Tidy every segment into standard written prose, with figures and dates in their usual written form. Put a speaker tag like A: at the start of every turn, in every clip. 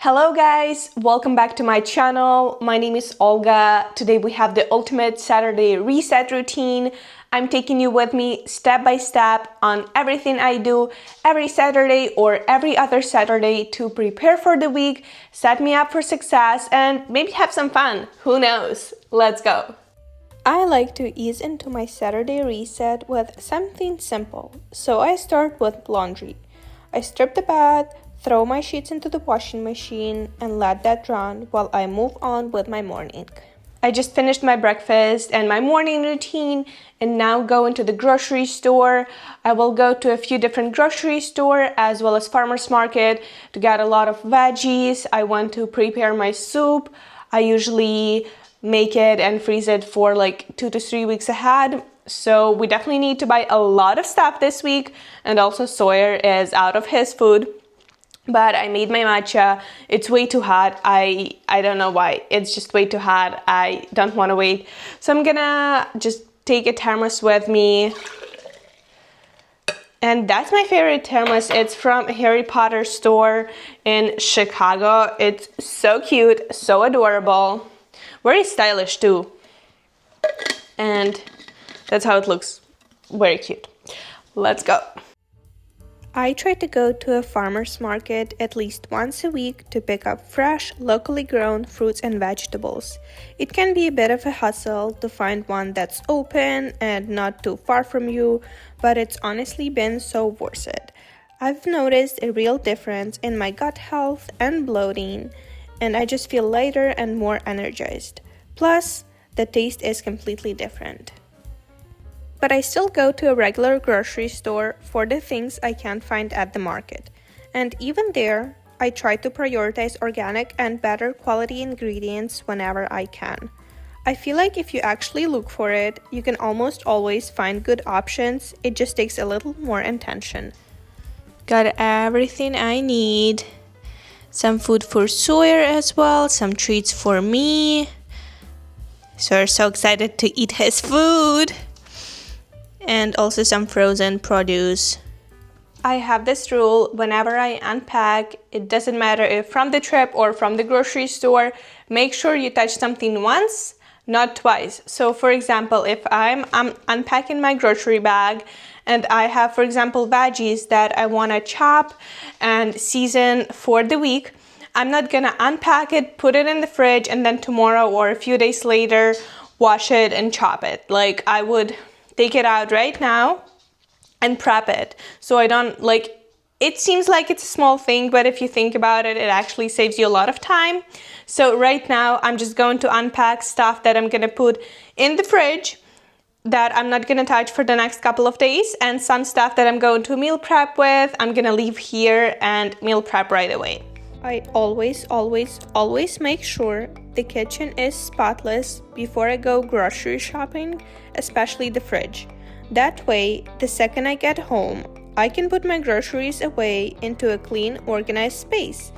A: Hello guys, welcome back to my channel. My name is Olga. Today we have the ultimate Saturday reset routine. I'm taking you with me step by step on everything I do every Saturday or every other Saturday to prepare for the week, set me up for success, and maybe have some fun. Who knows? Let's go. I like to ease into my Saturday reset with something simple, so I start with laundry. I strip the bed, throw my sheets into the washing machine, and let that run while I move on with my morning. I just finished my breakfast and my morning routine and now go into the grocery store. I will go to a few different grocery stores as well as farmers market to get a lot of veggies. I want to prepare my soup. I usually make it and freeze it for like 2 to 3 weeks ahead. So we definitely need to buy a lot of stuff this week, and also Sawyer is out of his food. But I made my matcha. It's way too hot. I don't know why. It's just way too hot. I don't want to wait. So I'm gonna just take a thermos with me. And that's my favorite thermos. It's from a Harry Potter store in Chicago. It's so cute, so adorable. Very stylish too. And that's how it looks. Very cute. Let's go. I try to go to a farmer's market at least once a week to pick up fresh, locally grown fruits and vegetables. It can be a bit of a hustle to find one that's open and not too far from you, but it's honestly been so worth it. I've noticed a real difference in my gut health and bloating, and I just feel lighter and more energized. Plus, the taste is completely different. But I still go to a regular grocery store for the things I can't find at the market. And even there, I try to prioritize organic and better quality ingredients whenever I can. I feel like if you actually look for it, you can almost always find good options. It just takes a little more intention. Got everything I need. Some food for Sawyer as well, some treats for me. So so excited to eat his food. And also some frozen produce. I have this rule: whenever I unpack, it doesn't matter if from the trip or from the grocery store, make sure you touch something once, not twice. So for example, if I'm unpacking my grocery bag and I have, for example, veggies that I want to chop and season for the week, I'm not gonna unpack it, put it in the fridge, and then tomorrow or a few days later wash it and chop it. Like, I would take it out right now and prep it. So I don't, it seems like it's a small thing, but if you think about it, it actually saves you a lot of time. So right now I'm just going to unpack stuff that I'm gonna put in the fridge that I'm not gonna touch for the next couple of days, and some stuff that I'm going to meal prep with, I'm gonna leave here and meal prep right away. I always make sure the kitchen is spotless before I go grocery shopping, especially the fridge. That way, the second I get home, I can put my groceries away into a clean, organized space.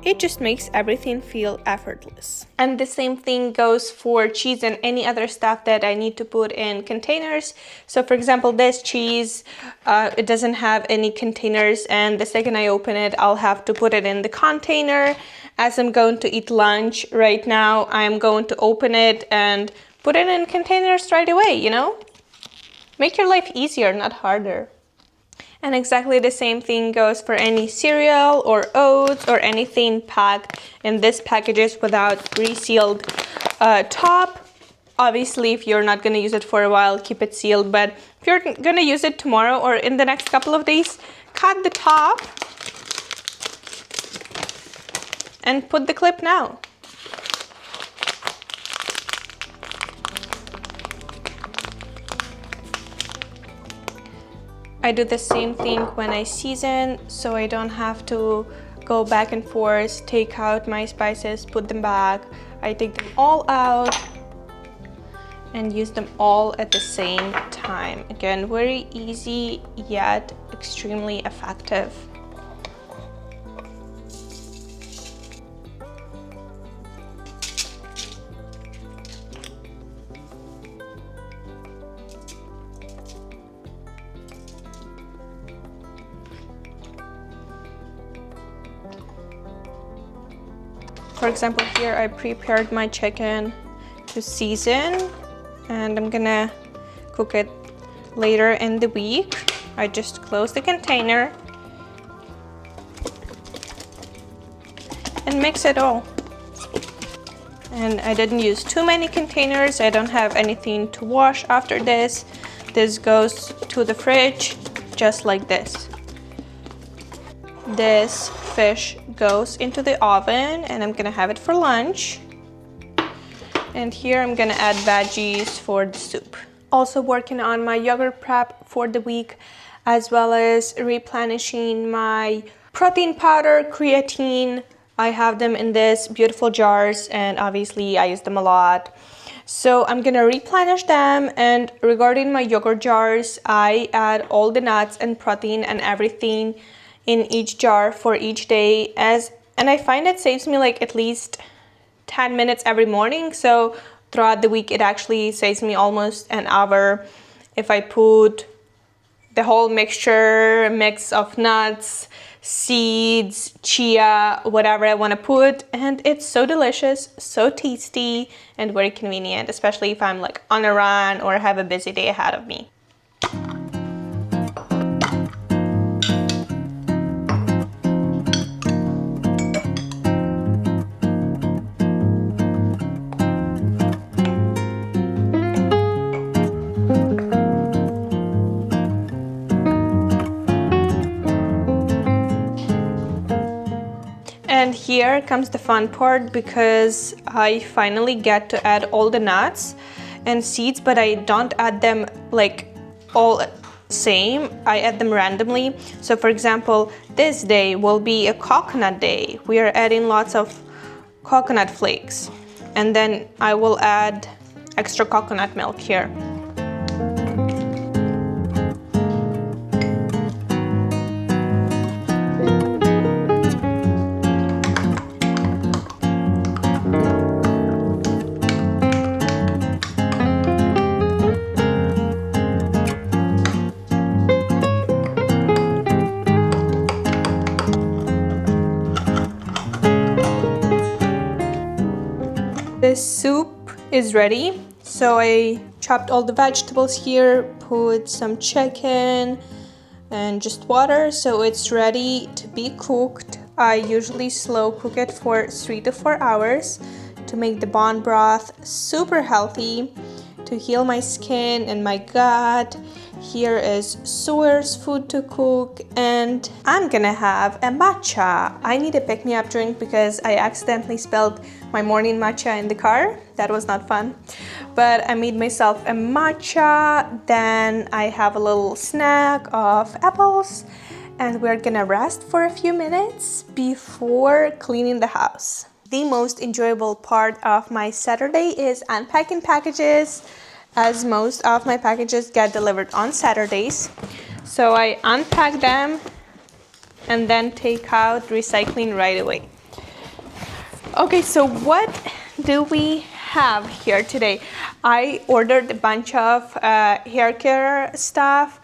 A: It just makes everything feel effortless. And the same thing goes for cheese and any other stuff that I need to put in containers. So for example, this cheese, it doesn't have any containers, and the second I open it, I'll have to put it in the container. As I'm going to eat lunch right now, I'm going to open it and put it in containers right away, you know? Make your life easier, not harder. And exactly the same thing goes for any cereal or oats or anything packed in this packages without resealed top. Obviously, if you're not going to use it for a while, keep it sealed. But if you're going to use it tomorrow or in the next couple of days, cut the top and put the clip now. I do the same thing when I season, so I don't have to go back and forth, take out my spices, put them back. I take them all out and use them all at the same time. Again, very easy yet extremely effective. For example, here I prepared my chicken to season, and I'm gonna cook it later in the week. I just close the container and mix it all. And I didn't use too many containers. I don't have anything to wash after this. This goes to the fridge just like this. This fish goes into the oven and I'm gonna have it for lunch. And here I'm gonna add veggies for the soup. Also working on my yogurt prep for the week, as well as replenishing my protein powder, creatine. I have them in these beautiful jars and obviously I use them a lot. So I'm gonna replenish them, and regarding my yogurt jars, I add all the nuts and protein and everything in each jar for each day, and I find it saves me like at least 10 minutes every morning. So throughout the week it actually saves me almost an hour if I put the whole mix of nuts, seeds, chia, whatever I want to put, and it's so delicious, so tasty, and very convenient, especially if I'm like on a run or have a busy day ahead of me. And here comes the fun part, because I finally get to add all the nuts and seeds, but I don't add them like all same. I add them randomly. So for example, this day will be a coconut day. We are adding lots of coconut flakes, and then I will add extra coconut milk here. The soup is ready, so I chopped all the vegetables here, put some chicken and just water, so it's ready to be cooked. I usually slow cook it for 3 to 4 hours to make the bone broth super healthy, to heal my skin and my gut. Here is Sawyer's food to cook, and I'm gonna have a matcha. I need a pick-me-up drink because I accidentally spilled my morning matcha in the car. That was not fun. But I made myself a matcha, then I have a little snack of apples, and we're gonna rest for a few minutes before cleaning the house. The most enjoyable part of my Saturday is unpacking packages, as most of my packages get delivered on Saturdays. So I unpack them and then take out recycling right away. Okay, so what do we have here today? I ordered a bunch of hair care stuff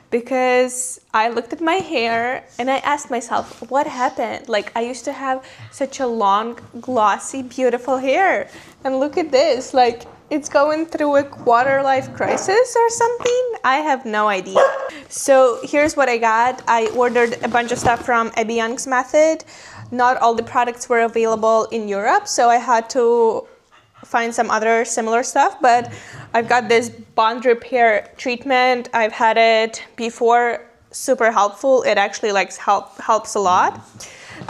A: because I looked at my hair and I asked myself, what happened? Like, I used to have such a long, glossy, beautiful hair, and look at this, like it's going through a quarter life crisis or something. I have no idea. So here's what I got. I ordered a bunch of stuff from Abby Young's Method. Not all the products were available in Europe, so I had to find some other similar stuff, but I've got this bond repair treatment. I've had it before, super helpful. It actually helps a lot.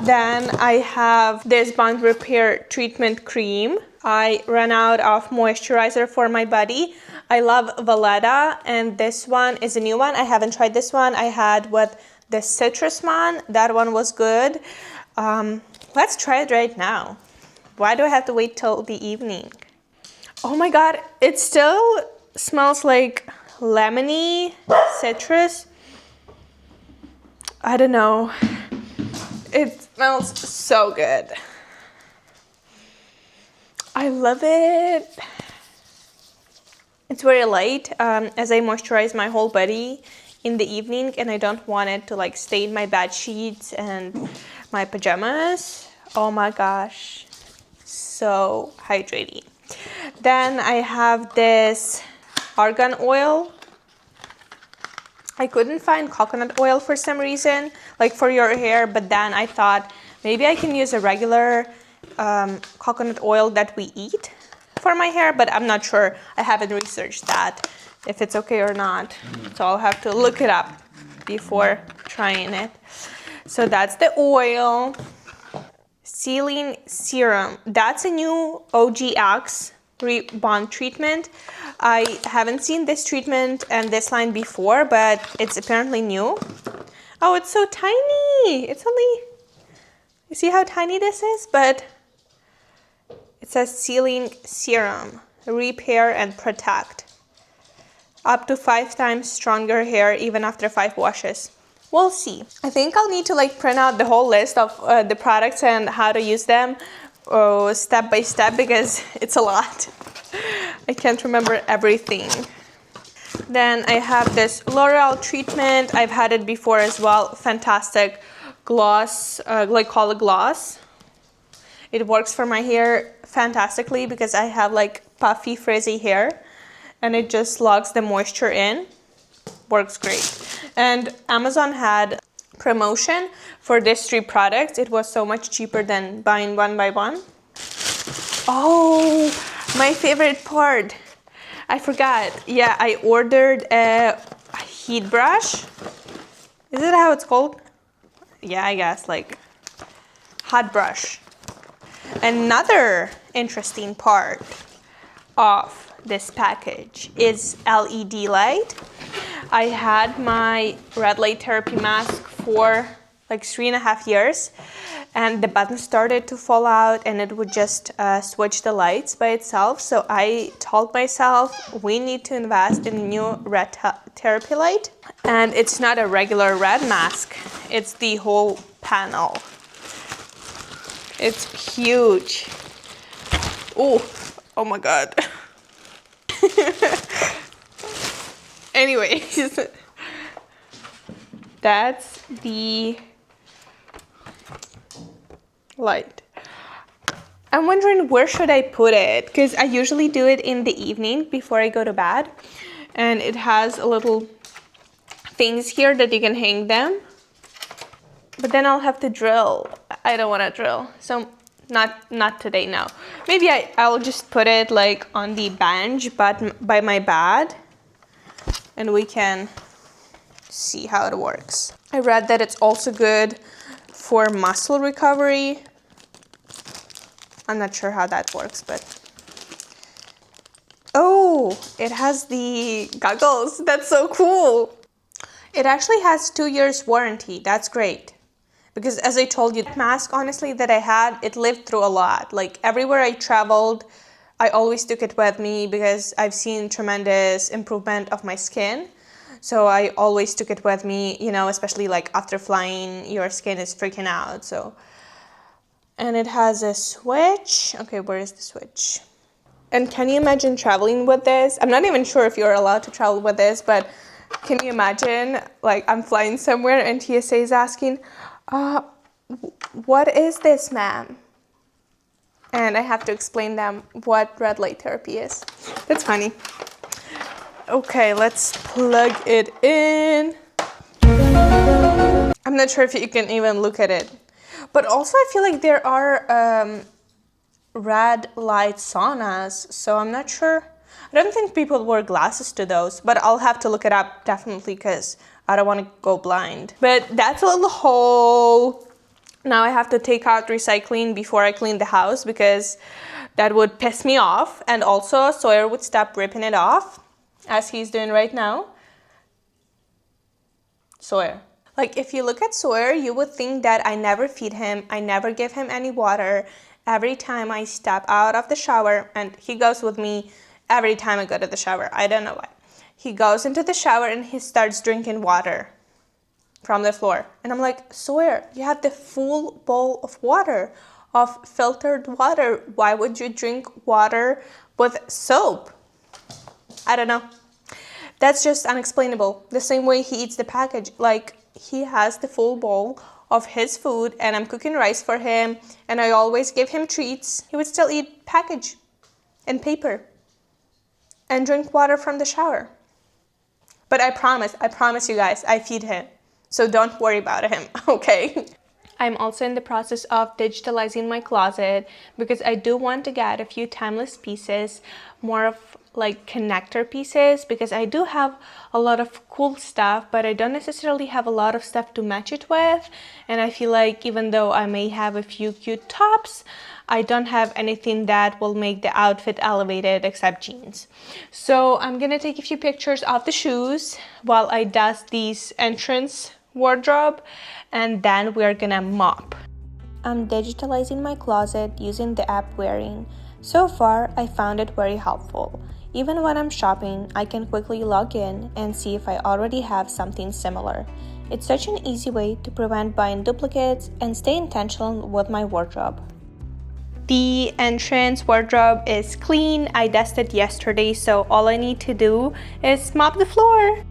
A: Then I have this bond repair treatment cream. I ran out of moisturizer for my body. I love Valletta, and this one is a new one. I haven't tried this one. I had the citrus one. That one was good. Let's try it right now. Why do I have to wait till the evening? Oh my god, it still smells like lemony citrus. I don't know. It smells so good. I love it. It's very light as I moisturize my whole body in the evening, and I don't want it to stain my bed sheets and my pajamas. Oh my gosh. So hydrating. Then I have this argan oil. I couldn't find coconut oil for some reason, like for your hair, but then I thought maybe I can use a regular coconut oil that we eat for my hair, but I'm not sure. I haven't researched that, if it's okay or not. So I'll have to look it up before trying it. So that's the oil. Sealing serum. That's a new OGX rebond treatment. I haven't seen this treatment and this line before, but it's apparently new. Oh, it's so tiny. It's only, you see how tiny this is? But it says sealing serum, repair and protect. Up to 5 times stronger hair even after 5 washes. We'll see. I think I'll need to like print out the whole list of the products and how to use them step by step because it's a lot. I can't remember everything. Then I have this L'Oreal treatment. I've had it before as well. Fantastic gloss, glycolic gloss. It works for my hair fantastically because I have like puffy, frizzy hair and it just locks the moisture in. Works great. And Amazon had promotion for these 3 products. It was so much cheaper than buying one by one. Oh, my favorite part. I forgot. Yeah, I ordered a heat brush. Is it how it's called? Yeah, I guess, like hot brush. Another interesting part of this package is LED light. I had my red light therapy mask for like 3.5 years and the button started to fall out and it would just switch the lights by itself. So I told myself we need to invest in a new red therapy light. And it's not a regular red mask, it's the whole panel. It's huge. Oh my God. Anyways, that's the light. I'm wondering where should I put it because I usually do it in the evening before I go to bed, and it has a little things here that you can hang them, but then I'll have to drill. I don't want to drill, so not today. No, maybe I'll just put it like on the bench but by my bed and we can see how it works. I read that it's also good for muscle recovery. I'm not sure how that works, but oh, it has the goggles. That's so cool. It actually has 2 years warranty. That's great. Because as I told you, the mask, honestly, that I had, it lived through a lot. Like everywhere I traveled, I always took it with me because I've seen tremendous improvement of my skin. So I always took it with me, you know, especially like after flying, your skin is freaking out. So, and it has a switch. Okay, where is the switch? And can you imagine traveling with this? I'm not even sure if you're allowed to travel with this, but can you imagine like I'm flying somewhere and TSA is asking, what is this, ma'am? And I have to explain them what red light therapy is. That's funny. Okay, let's plug it in. I'm not sure if you can even look at it. But also I feel like there are red light saunas, so I'm not sure. I don't think people wear glasses to those, but I'll have to look it up definitely because I don't want to go blind. But that's a little haul. Now I have to take out recycling before I clean the house because that would piss me off. And also Sawyer would stop ripping it off as he's doing right now. Sawyer. Like if you look at Sawyer, you would think that I never feed him. I never give him any water. Every time I step out of the shower, and he goes with me every time I go to the shower. I don't know why. He goes into the shower and he starts drinking water from the floor. And I'm like, Sawyer, you have the full bowl of water, of filtered water. Why would you drink water with soap? I don't know. That's just unexplainable. The same way he eats the package. Like he has the full bowl of his food and I'm cooking rice for him and I always give him treats, he would still eat package and paper and drink water from the shower. But I promise you guys, I feed him. So don't worry about him, okay? I'm also in the process of digitalizing my closet because I do want to get a few timeless pieces, more of like connector pieces, because I do have a lot of cool stuff, but I don't necessarily have a lot of stuff to match it with. And I feel like even though I may have a few cute tops, I don't have anything that will make the outfit elevated except jeans. So I'm gonna take a few pictures of the shoes while I dust these entrance wardrobe, and then we're gonna mop. I'm digitalizing my closet using the app Wearing. So far, I found it very helpful. Even when I'm shopping, I can quickly log in and see if I already have something similar. It's such an easy way to prevent buying duplicates and stay intentional with my wardrobe. The entrance wardrobe is clean. I dusted yesterday, so all I need to do is mop the floor.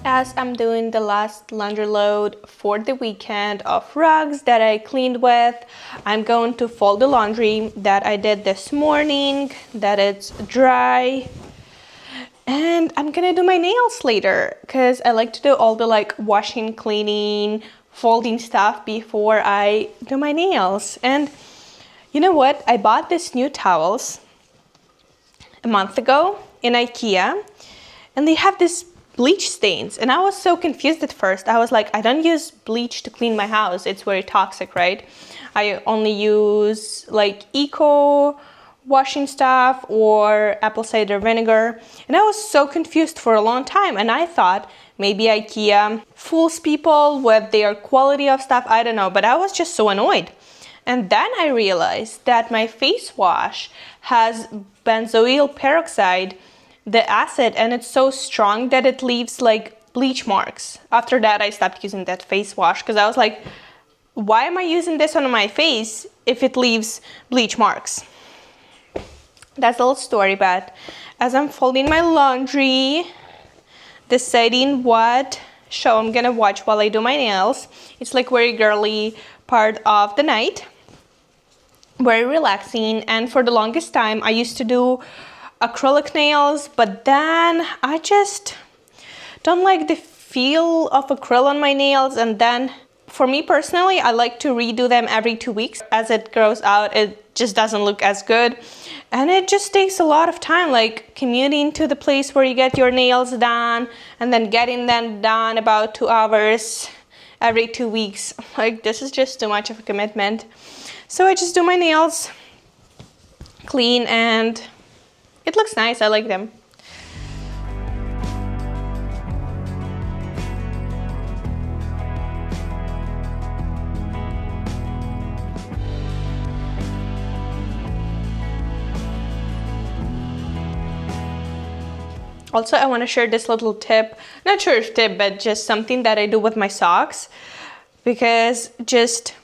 A: As I'm doing the last laundry load for the weekend of rugs that I cleaned with, I'm going to fold the laundry that I did this morning, that it's dry. And I'm gonna do my nails later because I like to do all the like washing, cleaning, folding stuff before I do my nails. And you know what? I bought these new towels a month ago in IKEA and they have this bleach stains, and I was so confused at first. I was like, I don't use bleach to clean my house, it's very toxic, right? I only use like eco washing stuff or apple cider vinegar, and I was so confused for a long time, and I thought maybe IKEA fools people with their quality of stuff, I don't know, but I was just so annoyed. And then I realized that my face wash has benzoyl peroxide, the acid, and it's so strong that it leaves like bleach marks. After that, I stopped using that face wash because I was like, why am I using this on my face if it leaves bleach marks? That's a little story, but as I'm folding my laundry, deciding what show I'm gonna watch while I do my nails, it's like very girly part of the night, very relaxing. And for the longest time, I used to do acrylic nails, but then I just don't like the feel of acrylic on my nails, and then for me personally, I like to redo them every 2 weeks. As it grows out, it just doesn't look as good, and it just takes a lot of time, like commuting to the place where you get your nails done and then getting them done about 2 hours every 2 weeks. Like, this is just too much of a commitment. So I just do my nails clean and it looks nice. I like them. Also, I want to share this little tip, not sure if tip, but just something that I do with my socks, because just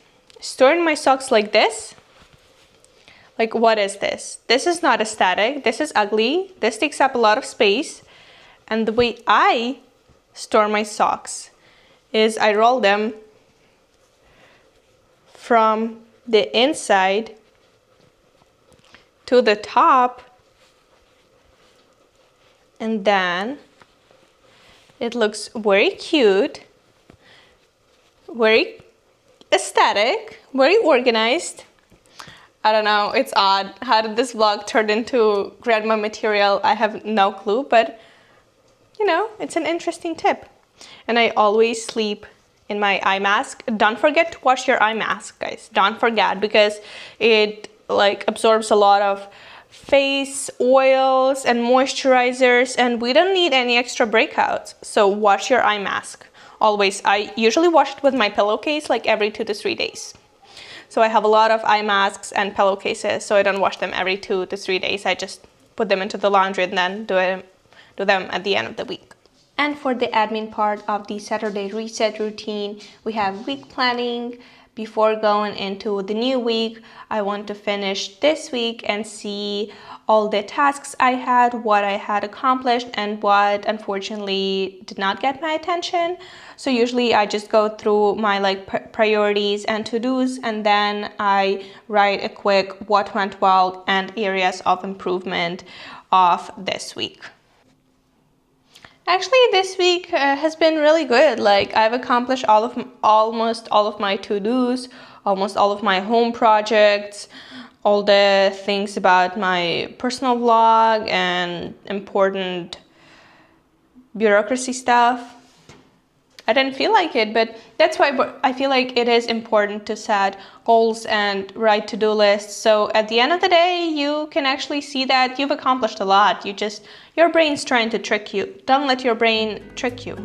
A: storing my socks like this, like, what is this? This is not aesthetic. This is ugly. This takes up a lot of space. And the way I store my socks is I roll them from the inside to the top And then it looks very cute, very aesthetic, very organized. I don't know, it's odd. How did this vlog turn into grandma material? I have no clue, but you know, it's an interesting tip. And I always sleep in my eye mask. Don't forget to wash your eye mask, guys. Don't forget, because it like absorbs a lot of face oils and moisturizers, and we don't need any extra breakouts. So wash your eye mask always. I usually wash it with my pillowcase like every 2 to 3 days. So I have a lot of eye masks and pillowcases, so I don't wash them every 2 to 3 days. I just put them into the laundry and then do them at the end of the week. And for the admin part of the Saturday reset routine, we have week planning. Before going into the new week, I want to finish this week and see all the tasks I had, what I had accomplished, and what unfortunately did not get my attention. So usually I just go through my priorities and to-dos, and then I write a quick what went well and areas of improvement of this week. Actually, this week has been really good. Like, I've accomplished almost all of my to-dos, almost all of my home projects, all the things about my personal vlog and important bureaucracy stuff. I didn't feel like it, but that's why I feel like it is important to set goals and write to-do lists. So at the end of the day, you can actually see that you've accomplished a lot. Your brain's trying to trick you. Don't let your brain trick you.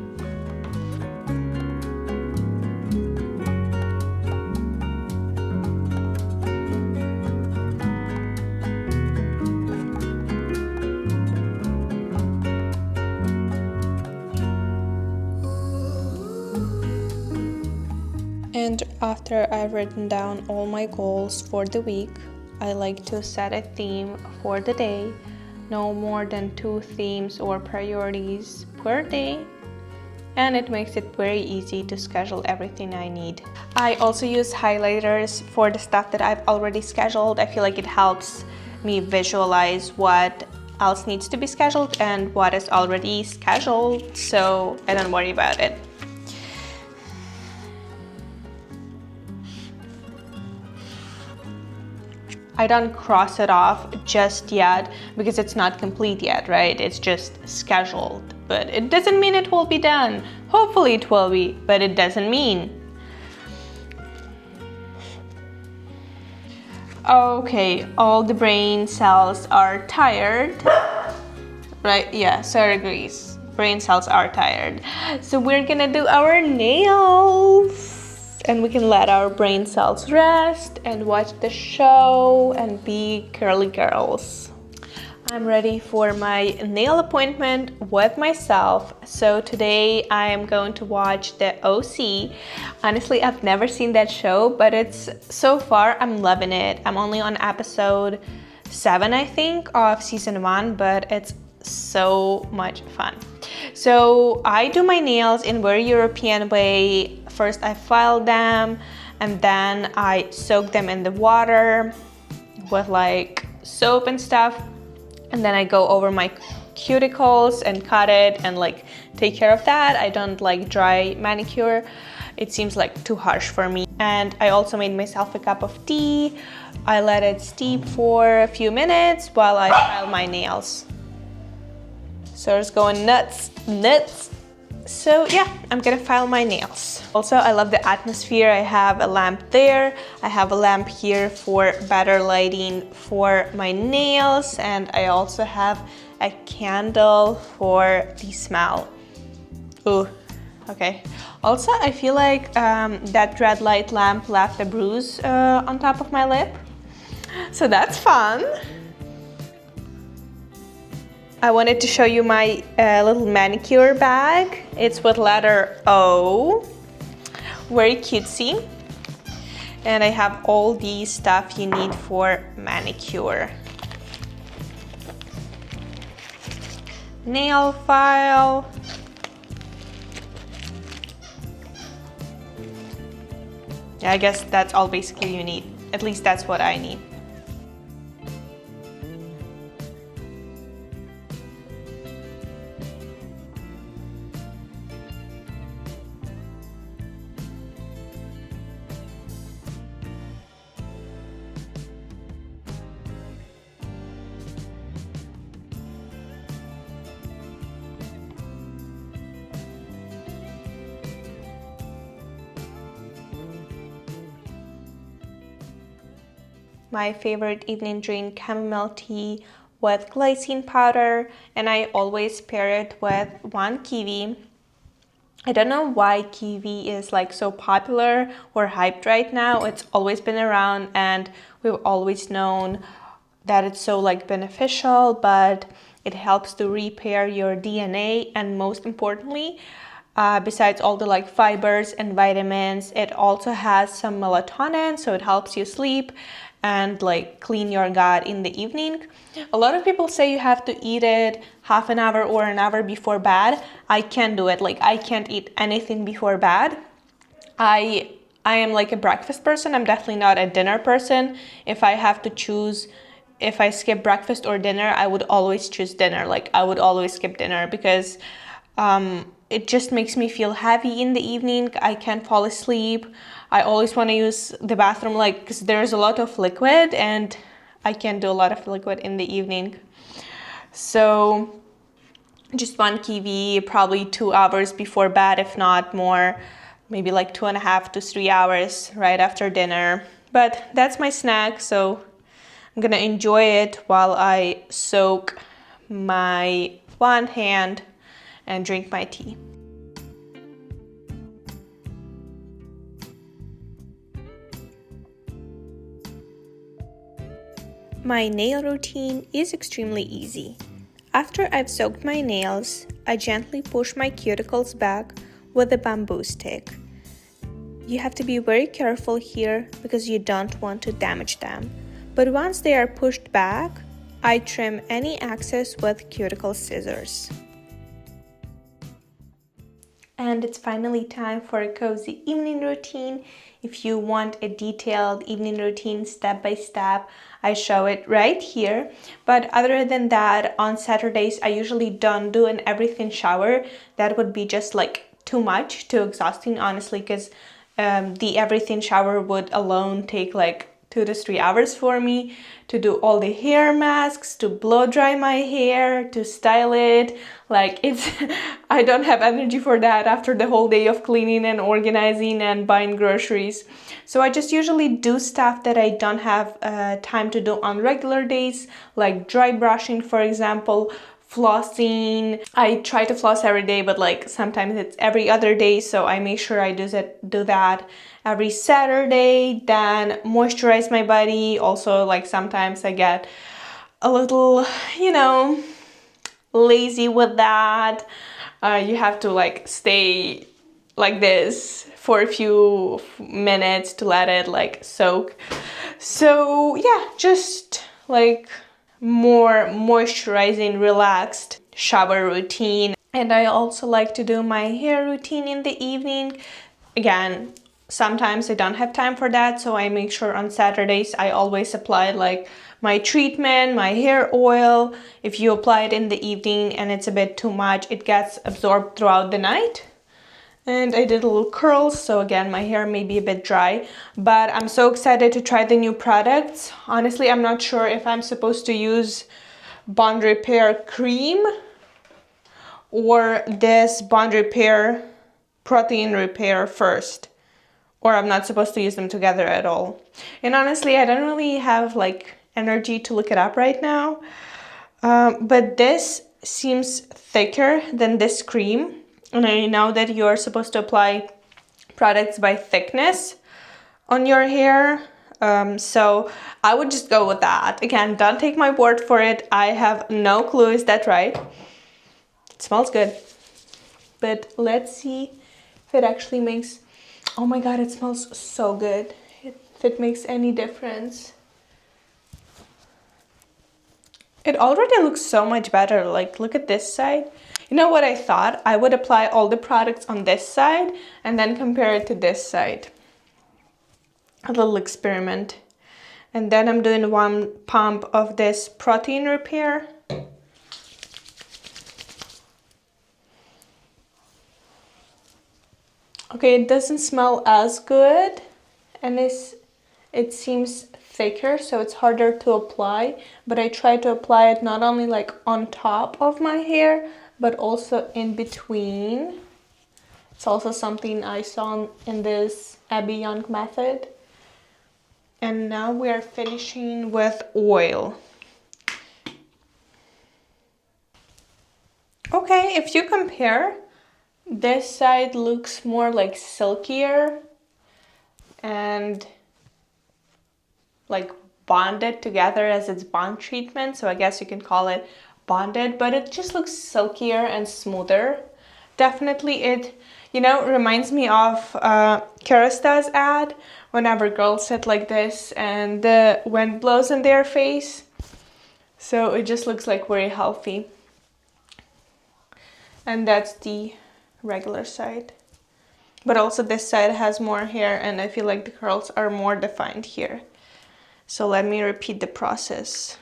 A: And after I've written down all my goals for the week, I like to set a theme for the day. No more than 2 themes or priorities per day. And it makes it very easy to schedule everything I need. I also use highlighters for the stuff that I've already scheduled. I feel like it helps me visualize what else needs to be scheduled and what is already scheduled, so I don't worry about it. I don't cross it off just yet because it's not complete yet, right? It's just scheduled, but it doesn't mean it will be done. Hopefully it will be, but it doesn't mean. Okay, all the brain cells are tired, right? Yeah, Sarah agrees. Brain cells are tired. So we're gonna do our nails. And we can let our brain cells rest and watch the show and be girly girls. I'm ready for my nail appointment with myself. So today I am going to watch the OC. Honestly, I've never seen that show, but so far I'm loving it. I'm only on episode 7, I think, of season 1, but it's so much fun. So I do my nails in very European way. First I file them and then I soak them in the water with like soap and stuff, and then I go over my cuticles and cut it and like take care of that. I don't like dry manicure. It seems like too harsh for me. And I also made myself a cup of tea. I let it steep for a few minutes while I file my nails. So it's going nuts. So yeah, I'm gonna file my nails. Also, I love the atmosphere. I have a lamp there. I have a lamp here for better lighting for my nails. And I also have a candle for the smell. Ooh, okay. Also, I feel like that red light lamp left a bruise on top of my lip. So that's fun. I wanted to show you my little manicure bag. It's with letter O, very cutesy. And I have all the stuff you need for manicure. Nail file. Yeah, I guess that's all basically you need. At least that's what I need. my favorite evening drink, chamomile tea with glycine powder, and I always pair it with one kiwi. I don't know why kiwi is like so popular or hyped right now. It's always been around and we've always known that it's so like beneficial, but it helps to repair your DNA, and most importantly, besides all the like fibers and vitamins, it also has some melatonin, so it helps you sleep and like clean your gut in the evening. A lot of people say you have to eat it half an hour or an hour before bed. I can't do it. Like I can't eat anything before bed. I am like a breakfast person. I'm definitely not a dinner person. If I have to choose, if I skip breakfast or dinner, I would always choose dinner. Like I would always skip dinner because it just makes me feel heavy in the evening. I can't fall asleep. I always want to use the bathroom like because there's a lot of liquid and I can't do a lot of liquid in the evening. So just one kiwi, probably 2 hours before bed, if not more, maybe like 2.5 to 3 hours right after dinner. But that's my snack, so I'm gonna enjoy it while I soak my one hand and drink my tea. My nail routine is extremely easy. After I've soaked my nails, I gently push my cuticles back with a bamboo stick. You have to be very careful here because you don't want to damage them. But once they are pushed back, I trim any excess with cuticle scissors. And it's finally time for a cozy evening routine. If you want a detailed evening routine step by step, I show it right here. But other than that, on Saturdays, I usually don't do an everything shower. That would be just like too much, too exhausting, honestly, because the everything shower would alone take like 2 to 3 hours for me to do all the hair masks, to blow dry my hair, to style it. Like it's, I don't have energy for that after the whole day of cleaning and organizing and buying groceries. So I just usually do stuff that I don't have time to do on regular days, like dry brushing, for example, flossing. I try to floss every day, but like sometimes it's every other day, so I make sure I do that every Saturday. Then moisturize my body. Also, like sometimes I get a little, lazy with that. You have to like stay like this for a few minutes to let it like soak. So yeah, just like more moisturizing, relaxed shower routine. And I also like to do my hair routine in the evening. Again, sometimes I don't have time for that, so I make sure on Saturdays I always apply like my treatment, my hair oil. If you apply it in the evening and it's a bit too much, it gets absorbed throughout the night. And I did a little curls, so again, my hair may be a bit dry, but I'm so excited to try the new products. Honestly, I'm not sure if I'm supposed to use Bond Repair Cream or this Bond Repair Protein Repair first, or I'm not supposed to use them together at all. And honestly, I don't really have like energy to look it up right now, but this seems thicker than this cream. And I know that you're supposed to apply products by thickness on your hair. So I would just go with that. Again, don't take my word for it. I have no clue. Is that right? It smells good. But let's see if it actually makes... Oh my God, it smells so good. If it makes any difference. It already looks so much better. Like, look at this side. You know what I thought? I would apply all the products on this side and then compare it to this side. A little experiment. And then I'm doing one pump of this protein repair. Okay, it doesn't smell as good, and it seems thicker, so it's harder to apply, but I try to apply it not only like on top of my hair, but also in between. It's also something I saw in this Abby Young method. And now we are finishing with oil. Okay, if you compare, this side looks more like silkier and like bonded together as its bond treatment. So I guess you can call it bonded, but it just looks silkier and smoother. Definitely it, reminds me of Kerasta's ad whenever girls sit like this and the wind blows in their face. So it just looks like very healthy. And that's the regular side. But also this side has more hair and I feel like the curls are more defined here. So let me repeat the process.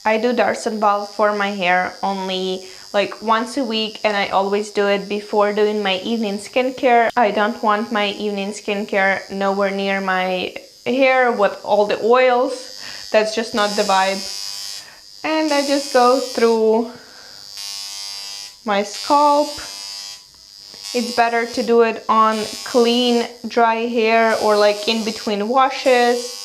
A: I do Darson Ball for my hair only like once a week, and I always do it before doing my evening skincare. I don't want my evening skincare nowhere near my hair with all the oils. That's just not the vibe. And I just go through my scalp. It's better to do it on clean, dry hair or like in between washes.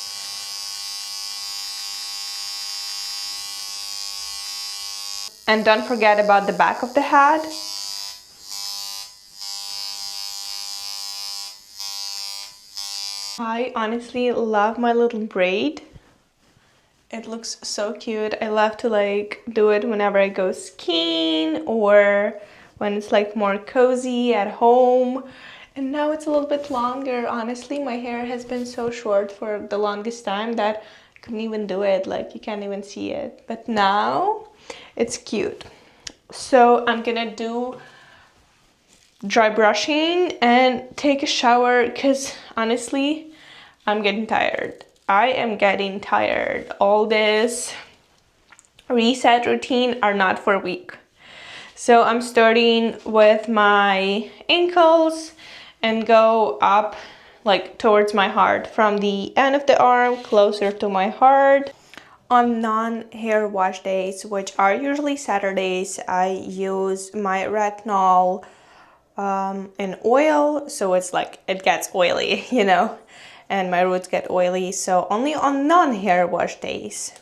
A: And don't forget about the back of the head. I honestly love my little braid. It looks so cute. I love to like do it whenever I go skiing or when it's like more cozy at home. And now it's a little bit longer. Honestly, my hair has been so short for the longest time that I couldn't even do it. Like you can't even see it. But now it's cute. So I'm gonna do dry brushing and take a shower because honestly, I'm getting tired. I am getting tired. All this reset routine are not for a week. So I'm starting with my ankles and go up like towards my heart from the end of the arm closer to my heart. On non-hair wash days, which are usually Saturdays, I use my retinol in oil, so it's like it gets oily, and my roots get oily, so only on non-hair wash days.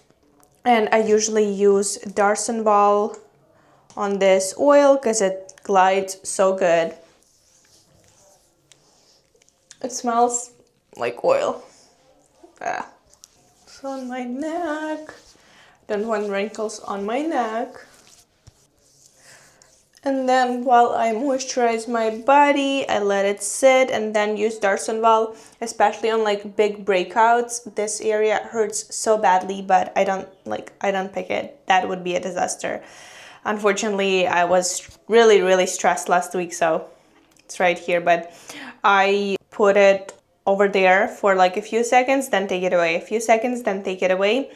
A: And I usually use Darson Ball on this oil because it glides so good. It smells like oil. Ah. So on my neck, don't want wrinkles on my neck. And then while I moisturize my body, I let it sit and then use Darson Ball, especially on like big breakouts. This area hurts so badly, but I don't pick it. That would be a disaster. Unfortunately, I was really stressed last week, so it's right here, but I put it over there for like a few seconds, then take it away, a few seconds, then take it away.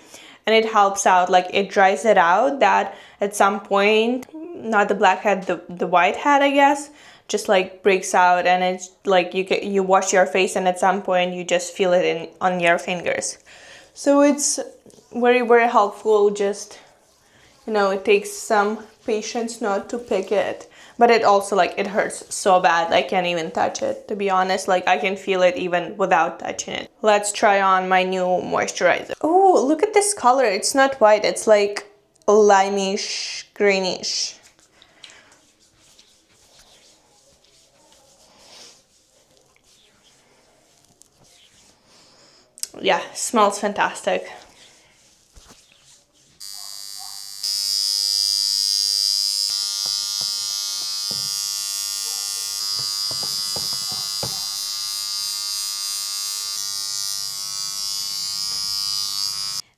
A: And it helps out, like it dries it out that at some point, not the blackhead, the whitehead, I guess, just like breaks out, and it's like you wash your face and at some point you just feel it on your fingers. So it's very helpful. Just it takes some patience not to pick it, but it also like it hurts so bad I can't even touch it, to be honest. Like I can feel it even without touching it. Let's try on my new moisturizer. Oh, look at this color. It's not white, it's like limeish, greenish. Yeah, smells fantastic.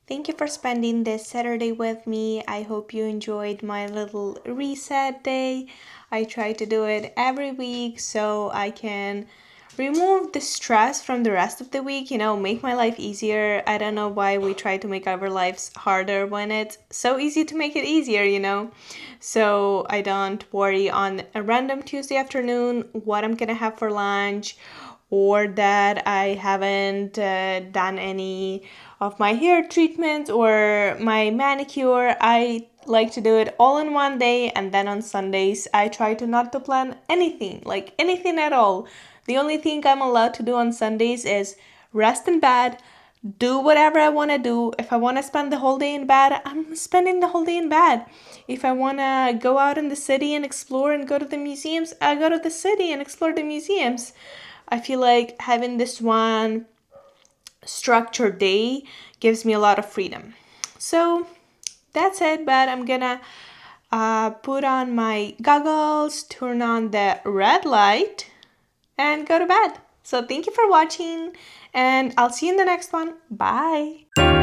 A: Thank you for spending this Saturday with me. I hope you enjoyed my little reset day. I try to do it every week so I can remove the stress from the rest of the week, make my life easier. I don't know why we try to make our lives harder when it's so easy to make it easier. So I don't worry on a random Tuesday afternoon what I'm gonna have for lunch, or that I haven't done any of my hair treatments or my manicure. I like to do it all in one day, and then on Sundays I try to not to plan anything, like anything at all. The only thing I'm allowed to do on Sundays is rest in bed, do whatever I want to do. If I want to spend the whole day in bed, I'm spending the whole day in bed. If I want to go out in the city and explore and go to the museums, I go to the city and explore the museums. I feel like having this one structured day gives me a lot of freedom. So that's it, but I'm gonna put on my goggles, turn on the red light, and go to bed. So thank you for watching, and I'll see you in the next one. Bye.